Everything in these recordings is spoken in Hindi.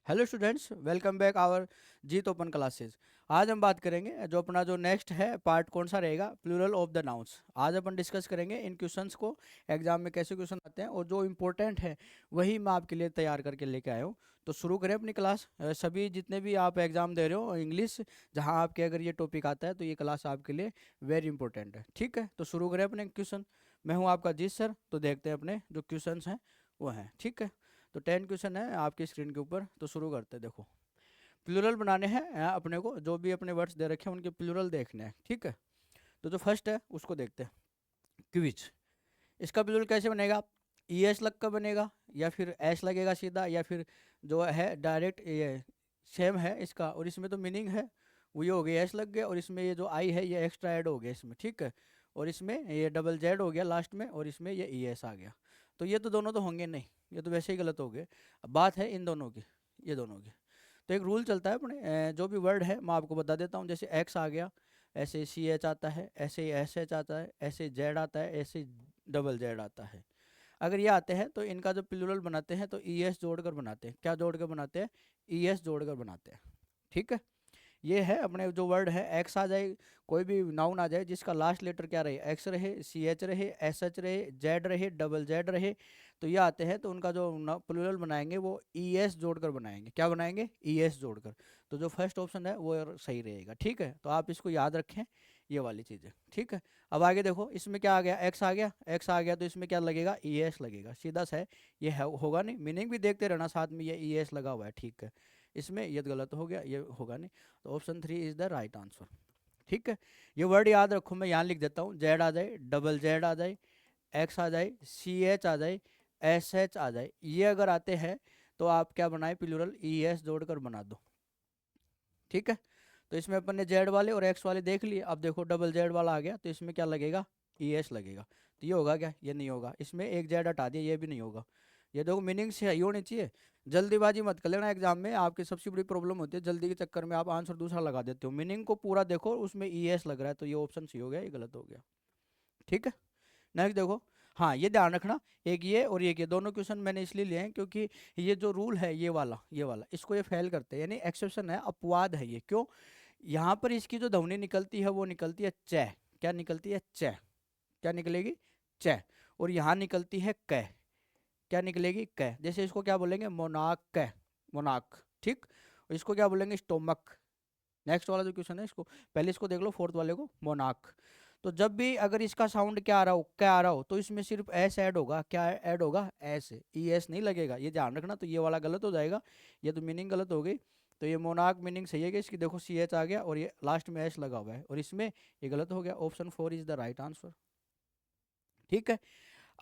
Hello students, welcome back our जीत ओपन क्लासेस। आज हम बात करेंगे जो अपना जो नेक्स्ट है पार्ट कौन सा रहेगा, प्लूरल ऑफ द नाउन्स। आज अपन डिस्कस करेंगे इन क्वेश्चंस को, एग्जाम में कैसे क्वेश्चन आते हैं और जो इम्पोर्टेंट है वही मैं आपके लिए तैयार करके लेके आया हूँ। तो शुरू करें अपनी क्लास। सभी जितने भी आप एग्जाम दे रहे हो इंग्लिश, जहाँ आपके अगर ये टॉपिक आता है तो ये क्लास आपके लिए वेरी इंपॉर्टेंट है। ठीक है, तो शुरू करें अपने क्वेश्चन। मैं हूँ आपका जीत सर। तो देखते हैं अपने जो क्वेश्चन हैं वो हैं। ठीक है, तो 10 क्वेश्चन है आपकी स्क्रीन के ऊपर। तो शुरू करते हैं। देखो, प्लूरल बनाने हैं अपने को, जो भी अपने वर्ड्स दे रखे हैं उनके प्लूरल देखने हैं। ठीक है, तो जो फर्स्ट है उसको देखते हैं, क्विज। इसका प्लूरल कैसे बनेगा? ई एस लग कर बनेगा, या फिर एस लगेगा सीधा, या फिर जो है डायरेक्ट ये सेम है इसका, और इसमें तो मीनिंग है वो ये हो गया एस लग गया, और इसमें ये जो आई है ये एक्स्ट्रा ऐड हो गया इसमें। ठीक है, और इसमें ये डबल जेड हो गया लास्ट में, और इसमें ये ई एस आ गया। तो ये तो दोनों तो होंगे नहीं, ये तो वैसे ही गलत हो गए। अब बात है इन दोनों की, ये दोनों की। तो एक रूल चलता है अपने, जो भी वर्ड है मैं आपको बता देता हूँ। जैसे एक्स आ गया, ऐसे सी एच आता है, ऐसे एस एच आता है, ऐसे जेड आता है, ऐसे डबल जेड आता है। अगर ये आते हैं तो इनका जो प्लूरल बनाते हैं तो ई एस जोड़कर बनाते हैं। क्या जोड़कर बनाते हैं? ई एस जोड़कर बनाते हैं। ठीक है, ये है अपने जो वर्ड है। एक्स आ जाए, कोई भी नाउन आ जाए जिसका लास्ट लेटर क्या रहे, एक्स रहे, सी एच रहे, एस एच रहे, जेड रहे, डबल जेड रहे, तो ये आते हैं तो उनका जो प्लूरल बनाएंगे वो ई एस जोड़कर बनाएंगे। क्या बनाएंगे? ई एस जोड़कर। तो जो फर्स्ट ऑप्शन है वो सही रहेगा। ठीक है, तो आप इसको याद रखें, ये वाली चीज़ें। ठीक है, अब आगे देखो, इसमें क्या आ गया? एक्स आ गया। एक्स आ गया तो इसमें क्या लगेगा? ई एस लगेगा। सीधा सा है, ये होगा नहीं। मीनिंग भी देखते रहना साथ में, ये ई एस लगा हुआ है। ठीक है, इसमें ये गलत हो गया, ये होगा नहीं। तो option 3 is the right answer. ठीक है, ये वर्ड याद रखो, मैं यहाँ लिख देता हूँ। जेड आ जाए, डबल जेड आ जाए, एक्स आ जाए, सी एच आ जाए, एस एच आ जाए, ये अगर आते हैं तो आप क्या बनाए? प्लूरल ई एस जोड़कर बना दो। ठीक है, तो इसमें अपन ने जेड वाले और एक्स वाले देख लिए। अब देखो डबल जेड वाला आ गया तो इसमें क्या लगेगा? ई एस लगेगा। तो ये होगा क्या? ये नहीं होगा। इसमें एक जेड हटा दिया, ये भी नहीं होगा। ये देखो मीनिंग सही होनी चाहिए। जल्दीबाजी मत कर लेना एग्जाम में, आपकी सबसे बड़ी प्रॉब्लम होती है जल्दी के चक्कर में आप आंसर दूसरा लगा देते हो। मीनिंग को पूरा देखो, उसमें ई एस लग रहा है तो ये ऑप्शन सी हो गया, ये गलत हो गया। ठीक है, नेक्स्ट देखो। हाँ, ये ध्यान रखना, एक ये और एक ये दोनों क्वेश्चन मैंने इसलिए लिए हैं क्योंकि ये जो रूल है ये वाला इसको ये फेल करते हैं, यानी एक्सेप्शन है, अपवाद है ये। क्यों? यहाँ पर इसकी जो ध्वनि निकलती है वो निकलती है च। क्या निकलती है? च। क्या निकलेगी? च। और यहाँ निकलती है क। क्या निकलेगी? क। जैसे इसको क्या बोलेंगे? मोनाक क, मोनाक। ठीक, और इसको क्या बोलेंगे? स्टोमक। नेक्स्ट वाला जो क्वेश्चन है इसको पहले इसको देख लो, फोर्थ वाले को, मोनाक। तो जब भी अगर इसका साउंड क्या आ रहा हो, क्या आ रहा हो, तो इसमें सिर्फ एस ऐड होगा। क्या ऐड होगा? एस, ई एस नहीं लगेगा। ये ध्यान रखना, तो ये वाला गलत हो जाएगा, ये तो मीनिंग गलत हो गई। तो ये मोनाक मीनिंग सही है कि इसकी देखो सी एच आ गया और ये लास्ट में एस लगा हुआ है, और इसमें ये गलत हो गया। Option 4 is the right answer. ठीक है,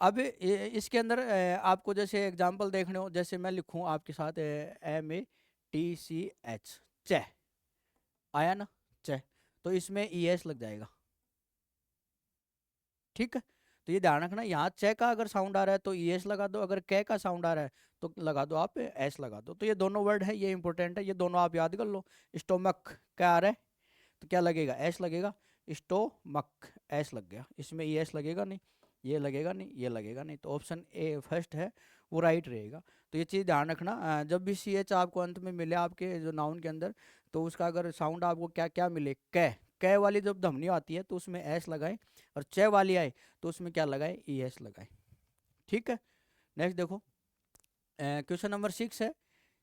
अब इसके अंदर आपको जैसे एग्जाम्पल देखने हो, जैसे मैं लिखूं आपके साथ M A T C H, च, आया ना? च, तो इसमें ई एस लग जाएगा। ठीक है, तो ये ध्यान रखना, यहाँ च का अगर साउंड आ रहा है तो ई एस लगा दो, अगर कै का साउंड आ रहा है तो लगा दो आप एस लगा दो। तो ये दोनों वर्ड है, ये इंपॉर्टेंट है, ये दोनों आप याद कर लो। स्टोमक क्या आ रहा है तो क्या लगेगा? एस लगेगा। स्टोमक, एस लग गया, इसमें ई एस लगेगा नहीं, ये लगेगा नहीं, ये लगेगा नहीं। तो ऑप्शन ए फर्स्ट है वो राइट रहेगा। तो ये चीज़ ध्यान रखना, जब भी सी एच आपको अंत में मिले आपके जो नाउन के अंदर, तो उसका अगर साउंड आपको क्या क्या मिले, कै, कै वाली जब ध्वनि आती है तो उसमें एस लगाए, और च वाली आए तो उसमें क्या लगाए? ई एस लगाए। ठीक है, नेक्स्ट देखो, क्वेश्चन नंबर 6 है।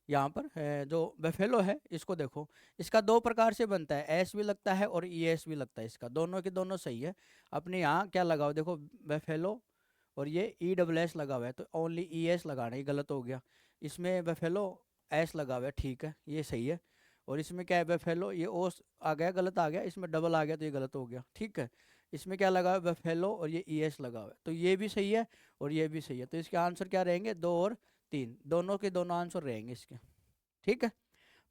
यहाँ पर जो बेफेलो है इसको देखो, इसका दो प्रकार से बनता है, एस भी लगता है और ई एस भी लगता है। इसका दोनों के दोनों सही है। अपने यहाँ क्या लगाओ, देखो बेफेलो, और ये ई डबल एस लगा हुआ है तो ओनली ई एस लगाना, ये गलत हो गया। इसमें बेफेलो एस लगा हुआ है, ठीक है, ये सही है। और इसमें क्या है? बेफेलो, ये ओस आ गया, गलत आ गया, इसमें डबल आ गया तो ये गलत हो गया। ठीक है, इसमें क्या लगा हुआ है? बेफेलो, और ये ई एस लगा हुआ है, तो ये भी सही है और ये भी सही है। तो इसके आंसर क्या रहेंगे? 2 और 3, दोनों के दोनों आंसर रहेंगे इसके। ठीक है,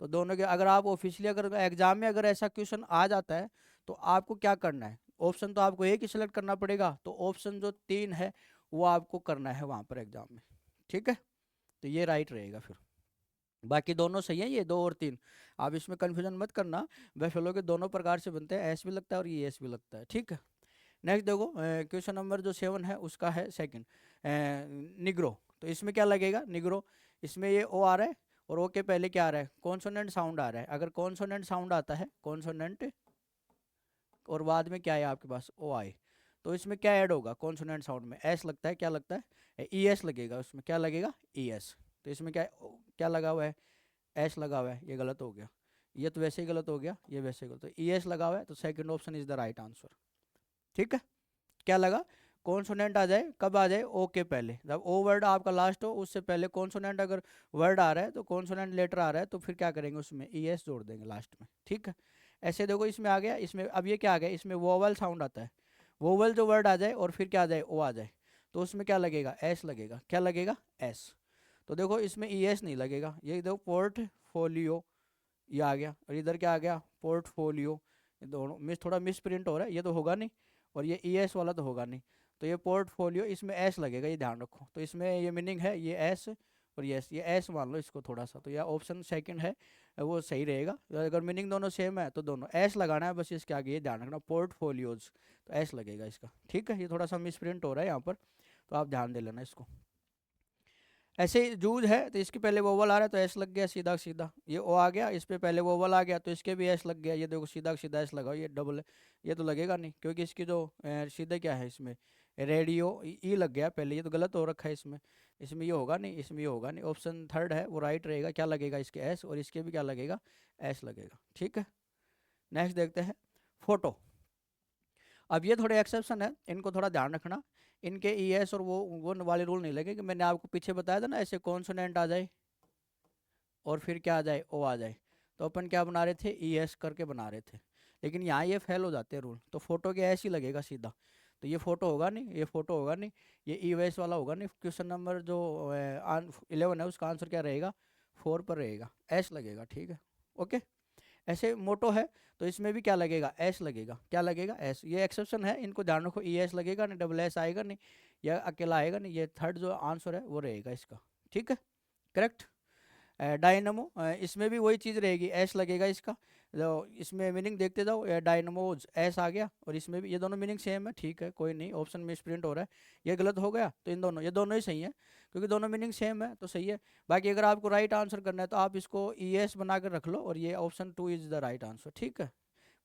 तो दोनों के अगर आप ऑफिशियली अगर एग्जाम में अगर ऐसा क्वेश्चन आ जाता है तो आपको क्या करना है? ऑप्शन तो आपको एक ही सिलेक्ट करना पड़ेगा, तो ऑप्शन जो 3 है वो आपको करना है वहाँ पर एग्जाम में। ठीक है, तो ये राइट रहेगा फिर। बाकी दोनों सही है, ये 2 और 3, आप इसमें कन्फ्यूजन मत करना। बेफेलो के दोनों प्रकार से बनते हैं, एस भी लगता है और ये एस भी लगता है। ठीक है, नेक्स्ट देखो, क्वेश्चन नंबर जो 7 है उसका है सेकंड, निग्रो। तो इसमें क्या लगेगा? निग्रो, इसमें ये ओ आ रहा है और ओ के पहले क्या आ रहा है, कॉन्सोनेंट साउंड आ रहा है। अगर कॉन्सोनेंट साउंड आता है, कॉन्सोनेंट, और बाद में क्या है आपके पास ओ आई, तो इसमें क्या ऐड होगा कॉन्सोनेंट साउंड में, एस लगता है, क्या लगता है ई एस लगेगा, उसमें क्या लगेगा ई एस। तो इसमें क्या क्या लगा हुआ है, एस लगा हुआ है, ये गलत हो गया, ये तो वैसे ही गलत हो गया, ये वैसे ही गलत, तो ई एस लगा हुआ है, तो second option is the right answer. ठीक है, क्या लगा, कॉन्सोनेंट आ जाए, कब आ जाए, ओ के पहले, जब ओ वर्ड आपका लास्ट हो उससे पहले कॉन्सोनेंट अगर वर्ड आ रहा है तो कॉन्सोनेंट लेटर आ रहा है तो फिर क्या करेंगे, उसमें ई एस जोड़ देंगे लास्ट में। ठीक है, ऐसे देखो इसमें आ गया, इसमें अब ये क्या आ गया, इसमें वोवल साउंड आता है, वोवल जो वर्ड आ जाए और फिर क्या आ जाए, ओ आ जाए, तो उसमें क्या लगेगा, एस लगेगा, क्या लगेगा, एस। तो देखो इसमें ई एस नहीं लगेगा, ये देखो पोर्टफोलियो, ये आ गया, और इधर क्या आ गया, पोर्टफोलियो, ये दोनों थोड़ा मिस प्रिंट हो रहा है, ये तो होगा नहीं, और ये ई एस वाला तो होगा नहीं, तो ये पोर्टफोलियो, इसमें एस लगेगा, ये ध्यान रखो। तो इसमें ये मीनिंग है, ये एस और ये एस मान लो इसको थोड़ा सा, तो यह ऑप्शन सेकंड है वो सही रहेगा। अगर मीनिंग दोनों सेम है तो दोनों एस लगाना है, बस इसके आगे ये ध्यान रखना, पोर्टफोलियोज, तो एस लगेगा इसका। ठीक है, ये थोड़ा सा मिस प्रिंट हो रहा है यहाँ पर, तो आप ध्यान दे लेना इसको। ऐसे ही जूझ है, तो इसके पहले वोवल आ रहा है तो एस लग गया सीधा सीधा, ये ओ आ गया, इस पे पहले वोवल आ गया तो इसके भी एस लग गया, ये देखो सीधा सीधा एस लगाओ, ये डबल है, ये तो लगेगा नहीं क्योंकि इसकी जो सीधे क्या है इसमें, रेडियो ई लग गया पहले, ये तो गलत हो रखा है इसमें, इसमें ये होगा नहीं, इसमें ये होगा नहीं, ऑप्शन थर्ड है वो राइट रहेगा, क्या लगेगा इसके एस, और इसके भी क्या लगेगा, एस लगेगा। ठीक है, नेक्स्ट देखते हैं, फोटो। अब ये थोड़े एक्सेप्शन है, इनको थोड़ा ध्यान रखना, इनके ई एस और वो वाले रूल नहीं लगे कि मैंने आपको पीछे बताया था ना, ऐसे कॉन्सोनेंट आ जाए और फिर क्या आ जाए, ओ आ जाए, तो अपन क्या बना रहे थे, ई एस करके बना रहे थे, लेकिन यहाँ ये फेल हो जाते हैं रूल, तो फोटो के ऐसे ही लगेगा सीधा, तो ये फोटो होगा नहीं, ये फोटो होगा नहीं, ये ई वेस वाला होगा नहीं, क्वेश्चन नंबर जो 11 है उसका आंसर क्या रहेगा, 4 पर रहेगा, एस लगेगा। ठीक है, ओके। ऐसे मोटो है तो इसमें भी क्या लगेगा, एस लगेगा, क्या लगेगा, एस, ये एक्सेप्शन है, इनको ध्यान रखो, ई एस लगेगा नहीं, डबल एस आएगा नहीं, या अकेला आएगा नहीं, ये थर्ड जो आंसर है वो रहेगा इसका। ठीक है, करेक्ट। डायनमो, इसमें भी वही चीज़ रहेगी, एस लगेगा इसका, जो इसमें मीनिंग देखते जाओ, डायनमोज एस आ गया, और इसमें भी ये दोनों मीनिंग सेम है। ठीक है, कोई नहीं, ऑप्शन में स्प्रिंट हो रहा है, ये गलत हो गया तो इन दोनों, ये दोनों ही सही है क्योंकि दोनों मीनिंग सेम है तो सही है। बाकी अगर आपको राइट आंसर करना है तो आप इसको ई एस बना कर रख लो, और ये option 2 is the right answer. ठीक है,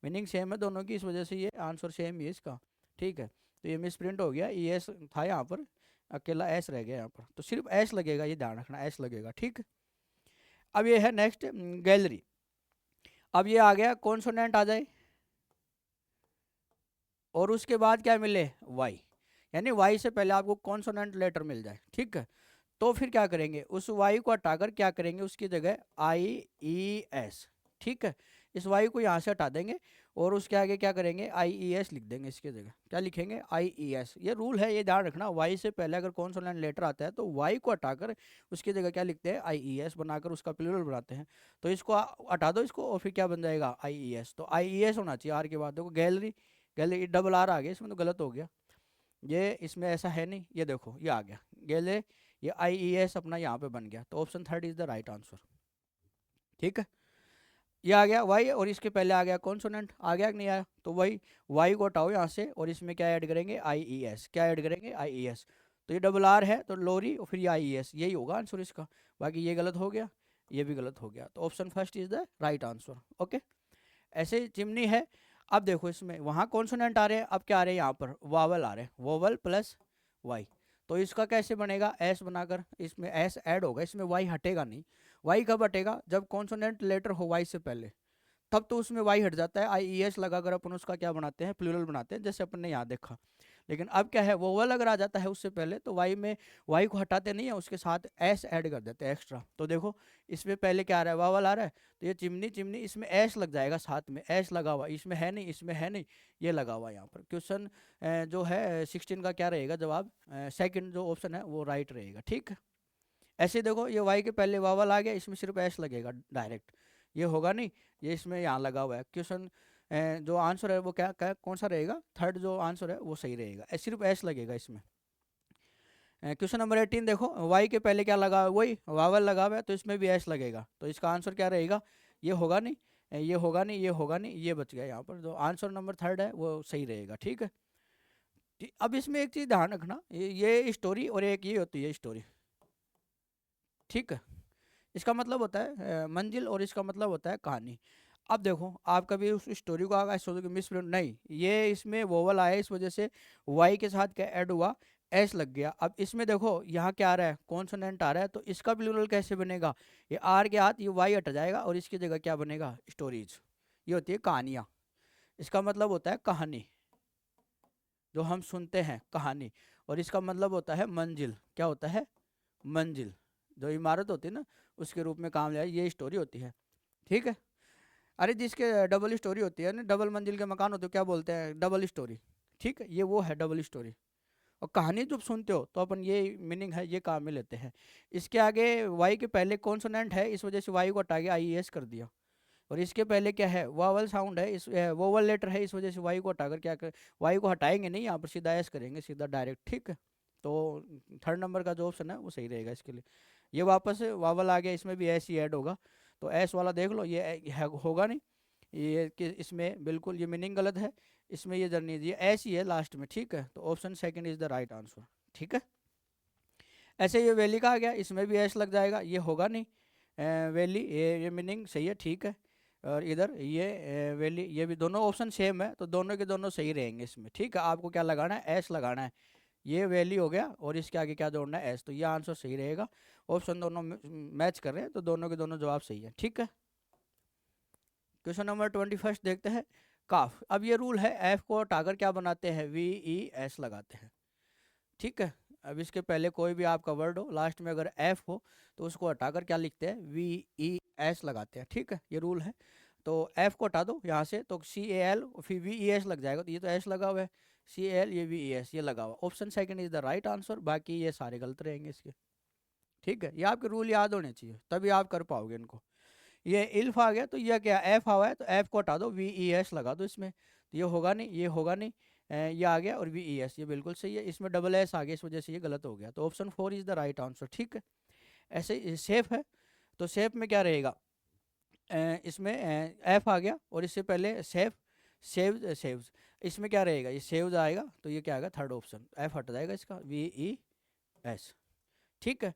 मीनिंग सेम है दोनों की, इस वजह से ये आंसर सेम ही है इसका। ठीक है, तो ये मिस प्रिंट हो गया, ई एस था यहाँ पर, अकेला एस रह गया यहाँ पर, तो सिर्फ एस लगेगा, ये ध्यान रखना, एस लगेगा। ठीक है, अब ये है नेक्स्ट, गैलरी। अब ये आ गया कॉन्सोनेंट आ जाए और उसके बाद क्या मिले, वाई, यानी वाई से पहले आपको कॉन्सोनेंट लेटर मिल जाए। ठीक है, तो फिर क्या करेंगे, उस वाई को हटाकर क्या करेंगे, उसकी जगह आई ई एस, ठीक है, इस वाई को यहाँ से हटा देंगे और उसके आगे क्या करेंगे, आई ई एस लिख देंगे, इसके जगह क्या लिखेंगे, आई ई एस। ये रूल है, ये ध्यान रखना, वाई से पहले अगर कॉन्सोनेंट लेटर आता है तो वाई को हटाकर उसकी जगह क्या लिखते हैं, आई ई एस बनाकर उसका प्लूरल बनाते हैं। तो इसको हटा दो इसको, और फिर क्या बन जाएगा, आई ई एस। तो आई ई एस होना चाहिए आर के बाद, देखो गैलरी, गैलरी डबल आर आ गया, इसमें तो गलत हो गया, ये इसमें ऐसा है नहीं, ये देखो ये आ गया गैले, ये आई ई एस अपना यहाँ पे बन गया, तो option third is the right answer. ठीक है, ये आ गया वाई, और इसके पहले आ गया कॉन्सोनेंट, आ गया कि नहीं आया, तो वही वाई को हटाओ यहाँ से और इसमें क्या ऐड करेंगे, आई ई एस, क्या ऐड करेंगे, आई ई एस। तो ये डबल आर है तो लोरी और फिर ये आई ई एस, यही होगा आंसर इसका। बाकी ये गलत हो गया, ये भी गलत हो गया, तो option first is the right answer. Okay, ऐसे ही चिमनी है। अब देखो इसमें वहाँ कॉन्सोनेंट आ रहे हैं, अब क्या आ रहे हैं यहाँ पर, वावल आ रहे हैं, वोवल प्लस वाई, तो इसका कैसे बनेगा, एस बनाकर इसमें एस ऐड होगा, इसमें वाई हटेगा नहीं। वाई कब हटेगा, जब कॉन्सोनेंट लेटर हो वाई से पहले, तब तो उसमें वाई हट जाता है, आई ई एस लगाकर अपन उसका क्या बनाते हैं, प्लूरल बनाते हैं, जैसे अपन ने यहाँ देखा। लेकिन अब क्या है, वोवल अगर आ जाता है उससे पहले तो वाई में वाई को हटाते नहीं है, उसके साथ एस ऐड कर देते हैं एक्स्ट्रा। तो देखो इसमें पहले क्या आ रहा है, वावल आ रहा है, तो ये चिमनी चिमनी, इसमें एस लग जाएगा, साथ में एस लगा हुआ, इसमें है नहीं, इसमें है नहीं, ये लगा हुआ यहाँ पर। क्वेश्चन जो है 16 का क्या रहेगा जवाब, सेकंड जो ऑप्शन है वो राइट रहेगा। ठीक है, ऐसे देखो ये वाई के पहले वावल आ गया, इसमें सिर्फ एस लगेगा डायरेक्ट, ये होगा नहीं, ये इसमें यहाँ लगा हुआ है। क्वेश्चन जो आंसर है वो क्या कौन सा रहेगा, थर्ड जो आंसर है वो सही रहेगा, सिर्फ एस लगेगा इसमें। क्वेश्चन नंबर 18 देखो, वाई के पहले क्या लगा हुआ है, वही वावल लगा हुआ है, तो इसमें भी एस लगेगा, तो इसका आंसर क्या रहेगा, ये होगा नहीं, ये होगा नहीं, ये होगा नहीं, ये बच गया यहाँ पर, जो आंसर नंबर थर्ड है वो सही रहेगा। ठीक है, अब इसमें एक चीज़ ध्यान रखना, ये स्टोरी और एक ये होती है स्टोरी। ठीक है, इसका मतलब होता है मंजिल, और इसका मतलब होता है कहानी। अब देखो, आप कभी उस स्टोरी को आगे सोचोगे मिस प्रिंट, नहीं, ये इसमें वोवल आया इस वजह से वाई के साथ क्या ऐड हुआ, एस लग गया। अब इसमें देखो यहाँ क्या आ रहा है, कॉन्सोनेंट आ रहा है, तो इसका प्लूरल कैसे बनेगा, ये आर के हाथ ये वाई हट जाएगा और इसकी जगह क्या बनेगा, स्टोरीज। ये होती है कहानियाँ। इसका मतलब होता है कहानी, जो हम सुनते हैं कहानी। और इसका मतलब होता है मंजिल, क्या होता है, मंजिल, जो इमारत होती है ना उसके रूप में काम लिया, ये स्टोरी होती है। ठीक है। अरे जिसके डबल स्टोरी होती है ना, डबल मंजिल के मकान होते हैं, क्या बोलते हैं, डबल स्टोरी। ठीक है, ये वो है डबल स्टोरी। और कहानी जब सुनते हो तो अपन ये मीनिंग है ये काम में लेते हैं। इसके आगे वाई के पहले कॉन्सोनेंट है, इस वजह से वाई को हटा के आई एस कर दिया। और इसके पहले क्या है, वावल साउंड है, इस वोवल लेटर है, इस वजह से वाई को हटाकर क्या कर, वाई को हटाएंगे नहीं, यहाँ पर सीधा एस करेंगे, सीधा डायरेक्ट। ठीक है। तो थर्ड नंबर का जो ऑप्शन है वो सही रहेगा इसके लिए। ये वापस वावल आ गया, इसमें भी एस ही ऐड होगा, तो एस वाला देख लो, ये होगा नहीं, ये कि इसमें बिल्कुल ये मीनिंग गलत है, इसमें ये जर्नी ये ऐसी है लास्ट में। ठीक है, तो option second is the right answer. ठीक है। ऐसे ये वैली का आ गया, इसमें भी ऐस लग जाएगा, ये होगा नहीं, वैली, ये मीनिंग सही है। ठीक है। और इधर ये वैली, ये भी दोनों ऑप्शन सेम है, तो दोनों के दोनों सही रहेंगे इसमें। ठीक है, आपको क्या लगाना है, एस लगाना है। ये वैली हो गया और इसके आगे क्या जोड़ना है, एस, तो ये आंसर सही रहेगा। ऑप्शन दोनों मैच कर रहे हैं, तो दोनों के दोनों जवाब सही है। ठीक है। क्वेश्चन नंबर 21 देखते हैं। काफ, अब ये रूल है, एफ को हटाकर क्या बनाते हैं, वी ई एस लगाते हैं। ठीक है। अब इसके पहले कोई भी आपका वर्ड हो, लास्ट में अगर एफ हो तो उसको हटाकर क्या लिखते हैं, वी ई एस लगाते हैं। ठीक है, ये रूल है। तो एफ को हटा दो यहाँ से, तो सी ए एल फिर वी ई एस लग जाएगा, तो ये तो एस लगा हुआ है, सी ए एल, ये वी ई एस, ये लगा हुआ। Option second is the right answer, बाकी ये सारे गलत रहेंगे इसके। ठीक है, ये आपके रूल याद होने चाहिए, तभी आप कर पाओगे इनको। ये इल्फ आ गया, तो ये क्या, एफ आवा है, तो एफ को हटा दो, वी ई एस लगा दो इसमें, तो ये होगा नहीं, ये होगा नहीं, ये आ गया, और वी ई एस, ये बिल्कुल सही है। इसमें डबल एस आ गया, इस वजह से ये गलत हो गया, तो option four is the right answer. ठीक है। ऐसे सेफ है, तो सेफ में क्या रहेगा, इसमें एफ आ गया, और इससे पहले सेफ, सेव, सेव्स, इसमें क्या रहेगा, ये सेव्स आएगा, तो ये क्या आएगा, थर्ड ऑप्शन, एफ हट जाएगा इसका, वी ई एस। ठीक है।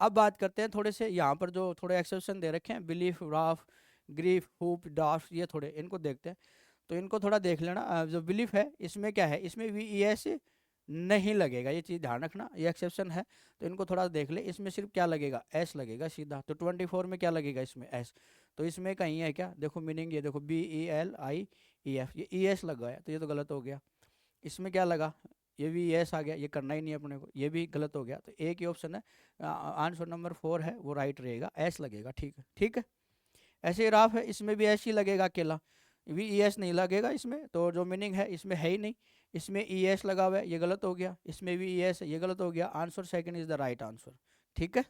अब बात करते हैं थोड़े से, यहाँ पर जो थोड़े एक्सेप्शन दे रखे हैं, belief, Ralph, grief, hope, Daph, ये थोड़े इनको देखते हैं। तो इनको थोड़ा देख लेना। जो बिलीफ है इसमें क्या है, इसमें वी ई एस नहीं लगेगा, ये चीज़ ध्यान रखना, ये एक्सेप्शन है, तो इनको थोड़ा देख ले। इसमें सिर्फ क्या लगेगा, एस लगेगा सीधा, तो 24 में क्या लगेगा, इसमें एस। तो इसमें कहीं है क्या, देखो मीनिंग, ये देखो B E L I E F, ये ई एस लगा है, तो ये तो गलत हो गया। इसमें क्या लगा, ये भी यस आ गया, ये करना ही नहीं है अपने को, ये भी गलत हो गया, तो एक ही ऑप्शन है, आंसर नंबर फोर है वो राइट रहेगा, एस लगेगा। ठीक है। ठीक है। ऐसे ही राफ है, इसमें भी एस ही लगेगा अकेला, वी ई एस नहीं लगेगा इसमें, तो जो मीनिंग है इसमें है ही नहीं, इसमें ई एस लगा हुआ है, ये गलत हो गया, इसमें भी ई एस है, ये गलत हो गया, answer second is the right answer. ठीक है।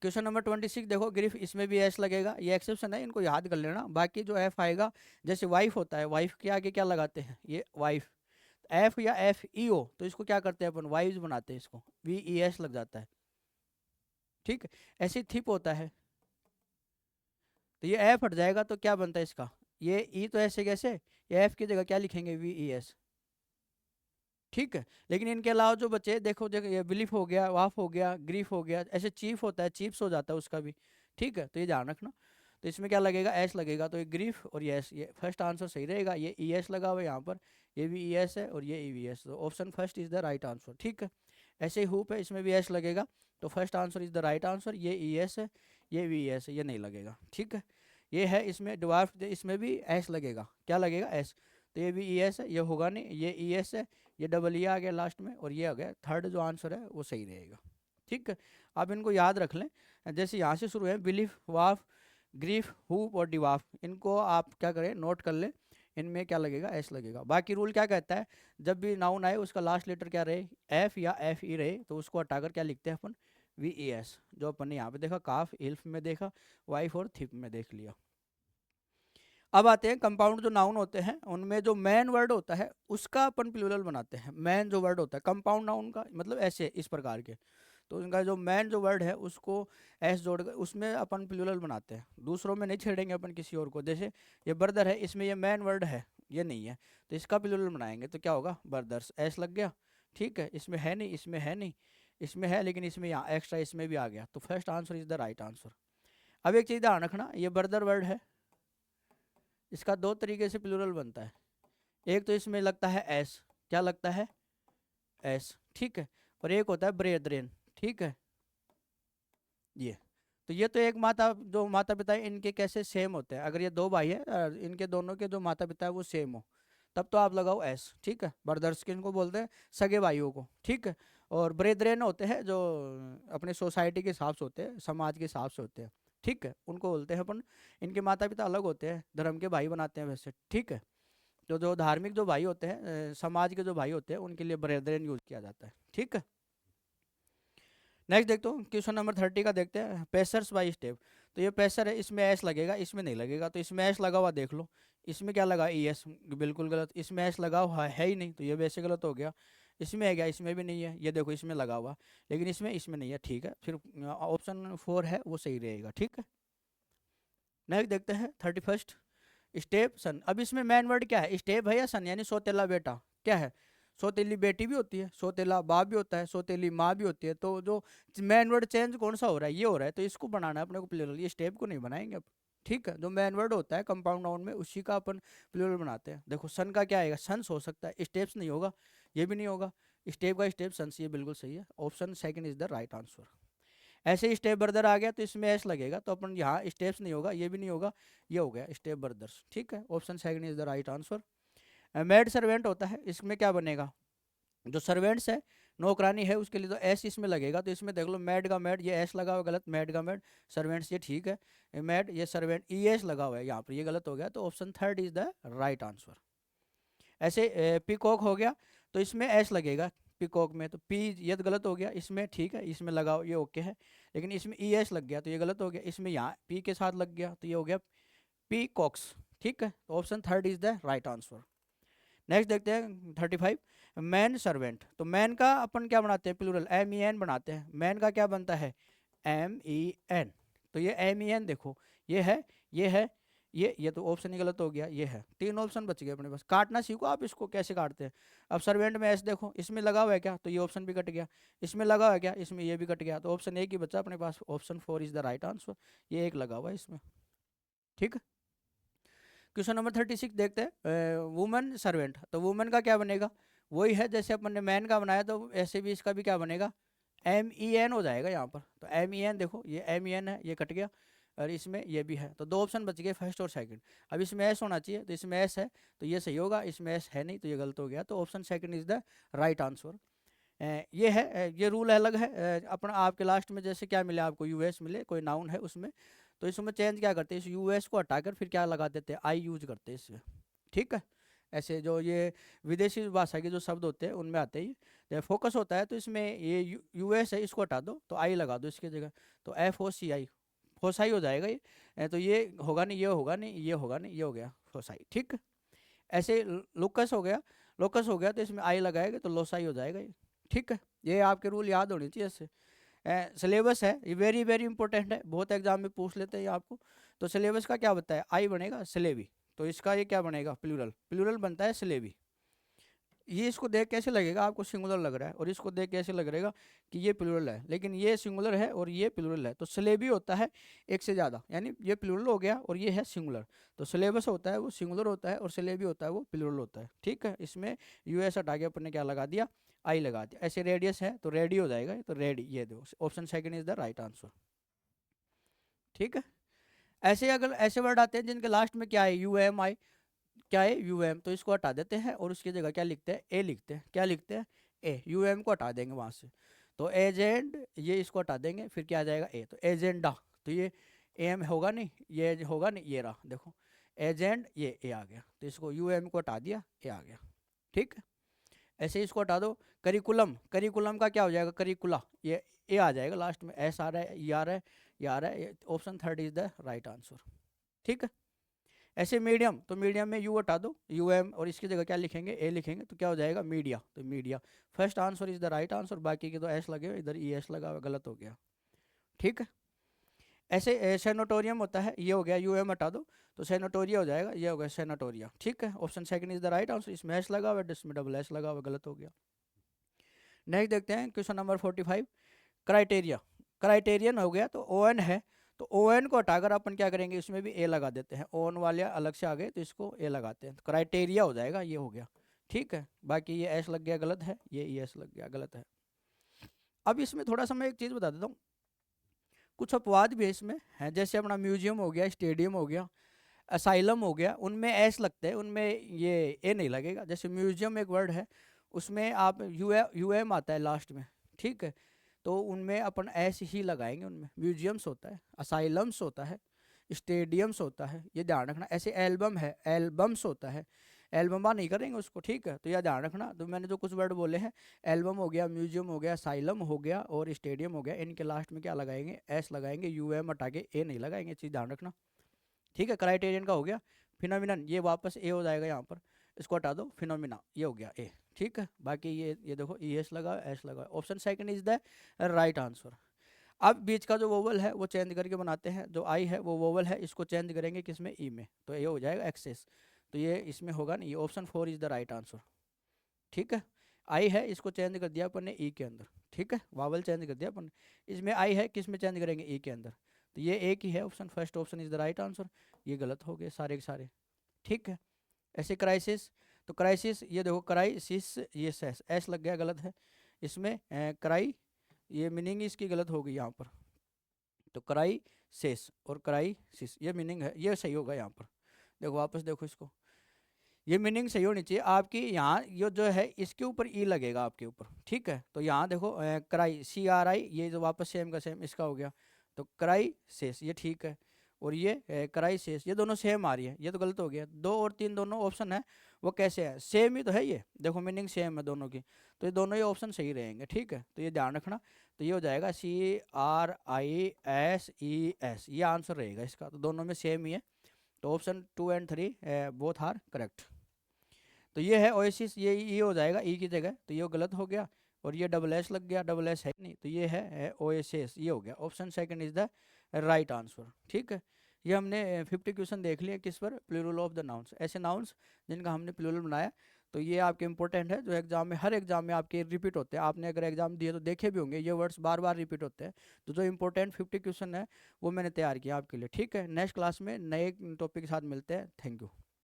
क्वेश्चन नंबर 26 देखो, ग्रीफ, इसमें भी एस लगेगा, ये एक्सेप्शन है, इनको याद कर लेना। बाकी जो एफ आएगा, जैसे वाइफ होता है, वाइफ के आगे क्या लगाते हैं, ये वाइफ, एफ या एफ ई ओ, तो इसको क्या करते हैं अपन, वाइव्स बनाते हैं, इसको वी ई एस लग जाता है। ठीक है। ऐसे थिप होता है, तो ये एफ हट जाएगा, तो क्या बनता है इसका, ये ई, तो ऐसे कैसे, ये एफ की जगह क्या लिखेंगे, वी ई एस। ठीक है। लेकिन इनके अलावा जो बचे, देखो देखो, ये बिलीफ हो गया, वाफ हो गया, ग्रीफ हो गया, ऐसे चीफ होता है, चीप्स हो जाता है उसका भी। ठीक है, तो ये ध्यान रखना। तो इसमें क्या लगेगा, एस लगेगा, तो ये ग्रीफ और ये एस, ये फर्स्ट आंसर सही रहेगा। ये ई एस लगा हुआ है यहाँ पर, ये भी ई एस है और ये ई वी एस, तो option first is the right answer. ठीक है। ऐसे ही हुप है, इसमें भी एस लगेगा, तो first answer is the right answer. ये ई एस है, ये वी एस है, ये नहीं लगेगा। ठीक है। ये है इसमें ड्वार्फ, इसमें भी एस लगेगा, क्या लगेगा, एस, तो ये भी ई एस है, ये होगा नहीं, ये ई एस है, ये डबल ई आ गया लास्ट में, और ये आ गया थर्ड, जो आंसर है वो सही रहेगा। ठीक है। आप इनको याद रख लें, जैसे यहाँ से शुरू है, बिलीफ, वाफ, ग्रीफ, हुप और डिवाफ, इनको आप क्या करें, नोट कर लें, इनमें क्या लगेगा, एस लगेगा। बाकी रूल क्या कहता है, जब भी नाउन आए उसका लास्ट लेटर क्या रहे, एफ या एफ ई रहे, तो उसको हटाकर क्या लिखते हैं अपन, वी ई एस, जो अपन ने यहाँ पे देखा, काफ, इल्फ में देखा, वाइफ और थिप में देख लिया। अब आते हैं कंपाउंड जो नाउन होते हैं, उनमें जो मैन वर्ड होता है उसका अपन प्लूरल बनाते हैं। मैन जो वर्ड होता है कंपाउंड नाउन का मतलब ऐसे इस प्रकार के, तो उनका जो मैन जो वर्ड है उसको एस जोड़ कर उसमें अपन प्लूरल बनाते हैं, दूसरों में नहीं छेड़ेंगे अपन किसी और को। जैसे ये ब्रदर है, इसमें ये मैन वर्ड है, ये नहीं है, तो इसका प्लूरल बनाएंगे, तो क्या होगा, ब्रदर्स, एस लग गया। ठीक है। इसमें है नहीं, इसमें है नहीं, इसमें है लेकिन इसमें यहाँ एक्स्ट्रा इसमें भी आ गया, तो first answer is the right answer. अब एक चीज़ ध्यान रखना, ये ब्रदर वर्ड है, इसका दो तरीके से प्लूरल बनता है। एक तो इसमें लगता है एस, क्या लगता है, एस, ठीक है, और एक होता है ब्रेदरेन, ठीक है, ये। तो ये तो एक माता, जो माता पिता है इनके कैसे सेम होते हैं, अगर ये दो भाई है इनके दोनों के जो माता पिता है वो सेम हो, तब तो आप लगाओ एस, ठीक है। ब्रदर्स किनको बोलते हैं, सगे भाइयों को, ठीक है। और ब्रेदरेन होते हैं जो अपने सोसाइटी के हिसाब से होते हैं, समाज के हिसाब से होते हैं, ठीक है, उनको बोलते हैं अपन। इनके माता पिता अलग होते हैं, धर्म के भाई बनाते हैं वैसे, ठीक है। तो जो धार्मिक जो भाई होते हैं, समाज के जो भाई होते हैं, उनके लिए ब्रेदरेन यूज किया जाता है, ठीक है। नेक्स्ट देखते हो क्वेश्चन नंबर 30 का देखते हैं, पेसर्स बाई स्टेप। तो ये पेसर है, इसमें एस लगेगा, इसमें नहीं लगेगा, तो इसमें एस लगा हुआ देख लो, इसमें क्या लगा, ई एस, बिल्कुल गलत, इसमें एस लगा हुआ है ही नहीं, तो ये वैसे गलत हो गया। इसमें है क्या, इसमें भी नहीं है, ये देखो इसमें लगा हुआ, लेकिन इसमें नहीं है, ठीक है, फिर ऑप्शन 4 है वो सही रहेगा, ठीक है। नेक्स्ट देखते हैं 31st, स्टेप सन। अब इसमें मेन वर्ड क्या है, स्टेप है या सन, यानी सौतेला बेटा, क्या है, सौतेली बेटी भी होती है, सौतेला बाप भी होता है, सौतेली माँ भी होती है, तो जो मेन वर्ड चेंज कौन सा हो रहा है, ये हो रहा है, तो इसको बनाना है अपने को प्लूरल, ये स्टेप को नहीं बनाएंगे अब, ठीक है। जो मेन वर्ड होता है कंपाउंड नाउन में, उसी का अपन प्लूरल बनाते हैं। देखो सन का क्या आएगा, सन्स हो सकता है, स्टेप्स नहीं होगा, ये भी नहीं होगा, स्टेप का स्टेप सन्स, ये बिल्कुल सही है, option second is the right answer. ऐसे ही स्टेप ब्रदर आ गया तो इसमें एस लगेगा, तो अपन यहाँ स्टेप्स नहीं होगा, ये भी नहीं होगा, ये हो गया स्टेप ब्रदर्स, ठीक है, option second is the right answer. Maid servant होता है, इसमें क्या बनेगा, जो सर्वेंट्स है, नौकरानी है, उसके लिए तो एस इसमें लगेगा, तो इसमें देख लो मेड का मेड, ये एस लगा हुआ गलत, मेड का मेड, सर्वेंट्स ये ठीक है, मेड ये सर्वेंट ई एस लगा हुआ है यहाँ पर, ये गलत हो गया, तो option third is the right answer. ऐसे पिकॉक हो गया, तो इसमें एस लगेगा पिकॉक में, तो पी ये तो गलत हो गया, इसमें ठीक है, इसमें लगाओ ये ओके है, लेकिन इसमें ई एस लग गया तो ये गलत हो गया, इसमें यहाँ पी के साथ लग गया तो ये हो गया पी कॉक्स, ठीक है, तो option third is the right answer. Next देखते हैं 35, मैन सर्वेंट। तो मैन का अपन क्या बनाते हैं, प्लूरल एम ई एन बनाते हैं, मैन का क्या बनता है, एम ई एन, तो ये एम ई एन देखो, ये है, ये है, ये तो ऑप्शन ही गलत हो गया, ये है, तीन ऑप्शन बच गए अपने पास, काटना सीखो आप इसको कैसे काटते हैं। अब सर्वेंट में एस देखो, इसमें लगा हुआ है क्या, तो ये ऑप्शन भी कट गया, इसमें लगा हुआ है क्या, इसमें ये भी कट गया, तो ऑप्शन एक ही बचा अपने पास, option 4 is the right answer, ये एक लगा हुआ है इसमें, ठीक है। क्वेश्चन नंबर 36 देखते हैं, वुमेन सर्वेंट। तो वुमेन का क्या बनेगा, वही है जैसे अपन ने मैन का बनाया, तो ऐसे भी इसका भी क्या बनेगा, एम ई एन हो जाएगा यहाँ पर, तो एम ई एन देखो, ये एम ई एन है, ये कट गया, और इसमें ये भी है, तो दो ऑप्शन बच गए फर्स्ट और सेकंड। अब इसमें एस होना चाहिए, तो इसमें एस है, तो ये सही होगा, इसमें एस है नहीं तो ये गलत हो गया, तो option second is the right answer. ये है, ये रूल अलग है, अपना आपके लास्ट में जैसे क्या मिले आपको, यूएस मिले, कोई नाउन है उसमें, तो इसमें चेंज क्या करते हैं, इस यूएस को हटाकर फिर क्या लगा देते हैं, आई यूज करते हैं इसमें, ठीक है। ऐसे जो ये विदेशी भाषा के जो शब्द होते हैं उनमें आते ही, जब फोकस होता है तो इसमें ये यूएस है, इसको हटा दो तो आई लगा दो इसकी जगह, तो एफ ओ सी आई, फोसाई हो जाएगा ये, तो ये होगा नहीं, ये होगा नहीं, ये होगा नहीं, ये हो गया फोसाई, ठीक। ऐसे लोकस हो गया, लोकस हो गया तो इसमें आई लगाएगा तो लोसाई हो जाएगा ये, ठीक है। ये आपके रूल याद होने चाहिए इससे। सिलेबस है, ये वेरी वेरी इंपॉर्टेंट है, बहुत एग्जाम में पूछ लेते हैं ये आपको। तो सिलेबस का क्या बताया, आई बनेगा सिलेबी, तो इसका ये क्या बनेगा, प्लूरल, प्लूरल बनता है सिलेबी। ये इसको देख कैसे लगेगा आपको सिंगुलर लग रहा है, और इसको देख कैसे लग रहेगा कि ये प्लूरल है, लेकिन ये सिंगुलर है और ये प्लूरल है, तो सिलेबी होता है एक से ज़्यादा, यानी ये प्लूरल हो गया और ये है सिंगुलर, तो सिलेबस होता है वो सिंगुलर होता है और सिलेबी होता है वो प्लूरल होता है, ठीक है। इसमें यूएस हटा के अपन ने क्या लगा दिया, आई लगा दिया। ऐसे रेडियस है तो रेडी हो जाएगा, तो रेडी, ये दो, option second is the right answer, ठीक है। ऐसे अगर ऐसे वर्ड आते हैं जिनके लास्ट में क्या है, यू एम आई, क्या है यू एम, तो इसको हटा देते हैं और उसकी जगह क्या लिखते हैं, ए लिखते हैं, क्या लिखते हैं, ए, यू एम को हटा देंगे वहाँ से, तो एजेंट, ये इसको हटा देंगे, फिर क्या आ जाएगा ए, तो एजेंडा, तो ये एम होगा नहीं, ये होगा नहीं, ये रहा देखो, एजेंट, ये ए आ गया, तो इसको यू एम को हटा दिया, ए आ गया, ठीक है। ऐसे ही इसको हटा दो, करिकुलम, करिकुलम का क्या हो जाएगा, करिकुला, ये ए आ जाएगा लास्ट में, एस आ रहा है, ई आ रहा है, ये आ रहा है, option third is the right answer, ठीक है। ऐसे मीडियम, तो मीडियम में यू हटा दो, यू एम, और इसकी जगह क्या लिखेंगे, ए लिखेंगे, तो क्या हो जाएगा, मीडिया, तो media, first answer is the right answer, बाकी के तो एस लगे हुए, इधर ई एस लगा हुआ, गलत हो गया, ठीक है। ऐसे सेनोटोरियम होता है, ये हो गया, यू एम हटा दो तो सेनोटोरिया हो जाएगा, ये हो गया सेनाटोरिया, ठीक है, option second is the right answer. इसमें एस लगा हुआ है, इसमें डबल एस लगा हुआ, गलत हो गया। नेक्स्ट देखते हैं क्वेश्चन नंबर 45। क्राइटेरिया, क्राइटेरियन हो गया तो ओ एन है, तो ओ एन को हटाकर अपन क्या करेंगे, इसमें भी ए लगा देते हैं, ओ एन वाले अलग से आ गए तो इसको ए लगाते हैं, तो क्राइटेरिया हो जाएगा, ये हो गया। ठीक है, बाकी ये एस लग गया गलत है, ये ई एस लग गया गलत है। अब इसमें थोड़ा सा मैं एक चीज़ बता देता हूँ, कुछ अपवाद भी है इसमें है, जैसे अपना म्यूजियम हो गया, स्टेडियम हो गया, असाइलम हो गया, उनमें एस लगते हैं, उनमें ये ए नहीं लगेगा। जैसे म्यूजियम एक वर्ड है, उसमें आप यू एम आता है लास्ट में, ठीक है, तो उनमें अपन एस ही लगाएंगे, उनमें म्यूजियम्स होता है, असाइलम्स होता है, स्टेडियम्स होता है, ये ध्यान रखना। ऐसे एल्बम है, एल्बम्स होता है, एल्बमा नहीं करेंगे उसको, ठीक है, तो यह ध्यान रखना। तो मैंने जो कुछ वर्ड बोले हैं, एल्बम हो गया, म्यूजियम हो गया, साइलम हो गया और स्टेडियम हो गया, इनके लास्ट में क्या लगाएंगे, एस लगाएंगे, यू एम हटा के ए नहीं लगाएंगे, चीज़ ध्यान रखना। ठीक है, क्राइटेरियन का हो गया। फिनोमिनन ये वापस ए हो जाएगा यहाँ पर, इसको हटा दो, फिनोमिना ये हो गया ए। ठीक है, बाकी ये देखो ई एस लगा, एस लगा, option second is the right answer. अब बीच का जो वोवल है वो चेंज करके बनाते हैं, जो आई है वो वोवल है, इसको चेंज करेंगे किसमें, ई में, तो ये हो जाएगा एक्सेस, तो ये इसमें होगा नहीं, option 4 is the right answer. ठीक है, आई है, इसको चेंज कर दिया अपन ने ई के अंदर, ठीक है, वावल चेंज कर दिया अपन ने, इसमें आई है, किस में चेंज करेंगे, ई के अंदर, तो ये एक ही है option, first option is the right answer. ये गलत हो गए सारे के सारे। ठीक है, ऐसे क्राइसिस, तो क्राइसिस ये देखो क्राइसिस, ये एस एस लग गया, गलत है इसमें, क्राई, ये मीनिंग इसकी गलत हो गई यहाँ पर, तो क्राई सेस और क्राई सिस ये मीनिंग है, ये सही होगा यहाँ पर। देखो वापस देखो इसको, ये मीनिंग सही होनी चाहिए आपकी, यहाँ ये जो है इसके ऊपर ई लगेगा आपके ऊपर। ठीक है, तो यहाँ देखो क्राई सी आर आई, ये जो वापस सेम का सेम इसका हो गया, तो क्राई सेस ये ठीक है, और ये क्राई सेस ये दोनों सेम आ रही है, ये तो गलत हो गया। 2 और 3 दोनों ऑप्शन है वो कैसे है, सेम ही तो है, ये देखो मीनिंग सेम है दोनों की, तो ये दोनों ही ऑप्शन सही रहेंगे। ठीक है, तो ये ध्यान रखना, तो ये हो जाएगा CRISES, ये आंसर रहेगा इसका, तो दोनों में सेम ही है, तो option 2 and 3 both are correct. तो ये है ओएसिस, ये हो जाएगा ई की जगह, तो ये गलत हो गया, और ये डबल एस लग गया, डबल एस है नहीं, तो ये है ओएसिस, ये हो गया, option second is the right answer. ठीक है, ये हमने 50 क्वेश्चन देख लिए किस पर, प्लूरल ऑफ द नाउन्स, ऐसे नाउन्स जिनका हमने प्लूरल बनाया, तो ये आपके इंपॉर्टेंट है, जो एग्जाम में हर एग्जाम में आपके रिपीट होते हैं, आपने अगर एग्जाम दिए तो देखे भी होंगे, ये वर्ड्स बार बार रिपीट होते हैं, तो जो इंपॉर्टेंट 50 क्वेश्चन है वो मैंने तैयार किया आपके लिए। ठीक है, नेक्स्ट क्लास में नए टॉपिक के साथ मिलते हैं, थैंक यू।